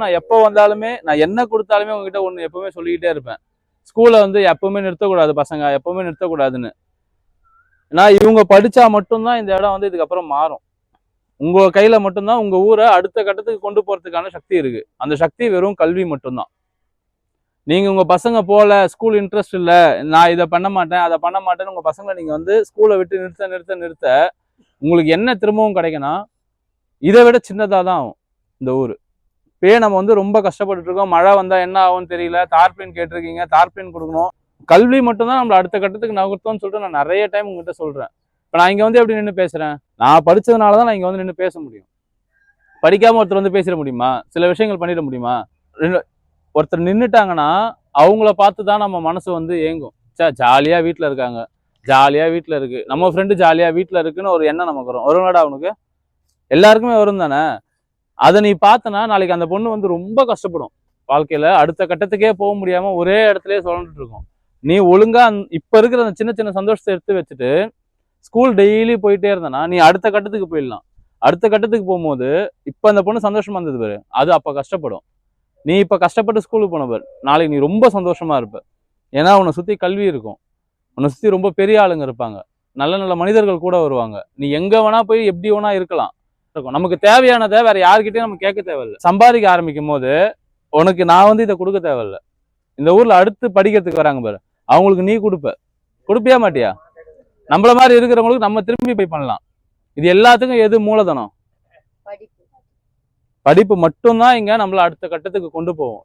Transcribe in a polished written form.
நான் எப்போ வந்தாலுமே நான் என்ன கொடுத்தாலுமே உங்ககிட்ட ஒன்று எப்பவுமே சொல்லிக்கிட்டே இருப்பேன். ஸ்கூலை வந்து எப்பவுமே நிறுத்தக்கூடாது பசங்க, எப்பவுமே நிறுத்தக்கூடாதுன்னு. நான் இவங்க படிச்சா மட்டும்தான் இந்த இடம் வந்து இதுக்கப்புறம் மாறும். உங்க கையில மட்டும்தான் உங்க ஊரை அடுத்த கட்டத்துக்கு கொண்டு போறதுக்கான சக்தி இருக்கு. அந்த சக்தி வெறும் கல்வி மட்டும்தான். நீங்க உங்க பசங்க போல, ஸ்கூல் இன்ட்ரெஸ்ட் இல்ல, நான் இதை பண்ண மாட்டேன் அதை பண்ண மாட்டேன்னு உங்க பசங்களை நீங்க வந்து ஸ்கூலை விட்டு நிறுத்த நிறுத்த நிறுத்த உங்களுக்கு என்ன திரும்பவும் கிடைக்குன்னா இதை விட சின்னதாக தான் ஆகும் இந்த ஊர். இப்பயே நம்ம வந்து ரொம்ப கஷ்டப்பட்டு இருக்கோம். மழை வந்தா என்ன ஆகும்னு தெரியல. தார்பின் கேட்டிருக்கீங்க, தார்பின் கொடுக்கணும். கல்வி மட்டும்தான் நம்மள அடுத்த கட்டத்துக்கு நகர்த்தோம்னு சொல்லிட்டு நான் நிறைய டைம் உங்ககிட்ட சொல்றேன். இப்போ நான் இங்க வந்து எப்படி நின்று பேசுறேன்? நான் படிச்சதுனாலதான் நான் இங்க வந்து நின்று பேச முடியும். படிக்காம ஒருத்தர் வந்து பேசிட முடியுமா? சில விஷயங்கள் பண்ணிட முடியுமா? ஒருத்தர் நின்றுட்டாங்கன்னா அவங்கள பார்த்து தான் நம்ம மனசு வந்து ஏங்கும். ஜாலியா வீட்டில் இருக்காங்க, ஜாலியா வீட்டில் இருக்கு, நம்ம ஃப்ரெண்டு ஜாலியா வீட்டில் இருக்குன்னு ஒரு எண்ணம் நமக்கு வரும். வரும்லடா அவனுக்கு? எல்லாருக்குமே வரும் தானே? அதை நீ பார்த்தனா நாளைக்கு அந்த பொண்ணு வந்து ரொம்ப கஷ்டப்படும். வாழ்க்கையில அடுத்த கட்டத்துக்கே போக முடியாம ஒரே இடத்துலயே சொல்லிட்டு இருக்கும். நீ ஒழுங்கா இப்ப இருக்கிற அந்த சின்ன சின்ன சந்தோஷத்தை எடுத்து வச்சுட்டு ஸ்கூல் டெய்லி போயிட்டே இருந்தனா நீ அடுத்த கட்டத்துக்கு போயிடலாம். அடுத்த கட்டத்துக்கு போகும்போது இப்ப அந்த பொண்ணு சந்தோஷமா இருந்தது பாரு, அது அப்ப கஷ்டப்படும். நீ இப்ப கஷ்டப்பட்டு ஸ்கூலுக்கு போன பாரு, நாளைக்கு நீ ரொம்ப சந்தோஷமா இருப்ப. ஏன்னா உன்னை சுத்தி கல்வி இருக்கும், உன்னை சுத்தி ரொம்ப பெரிய ஆளுங்க இருப்பாங்க, நல்ல நல்ல மனிதர்கள் கூட வருவாங்க. நீ எங்க வேணா போய் எப்படி வேணா இருக்கலாம். நமக்கு தேவையானதை வேற யாருக்கிட்டையும் நம்ம கேட்க தேவையில்லை. சம்பாதிக்க ஆரம்பிக்கும் போது உனக்கு நான் வந்து இதை கொடுக்க தேவையில்லை. இந்த ஊர்ல அடுத்து படிக்கிறதுக்கு வராங்க பாரு, அவங்களுக்கு நீ கொடுப்பியா மாட்டியா? நம்மள மாதிரி இருக்கிறவங்களுக்கு நம்ம திரும்பி போய் பண்ணலாம். இது எல்லாத்துக்கும் எது மூலதனம்? படிப்பு மட்டும்தான் இங்க நம்மள அடுத்த கட்டத்துக்கு கொண்டு போவோம்.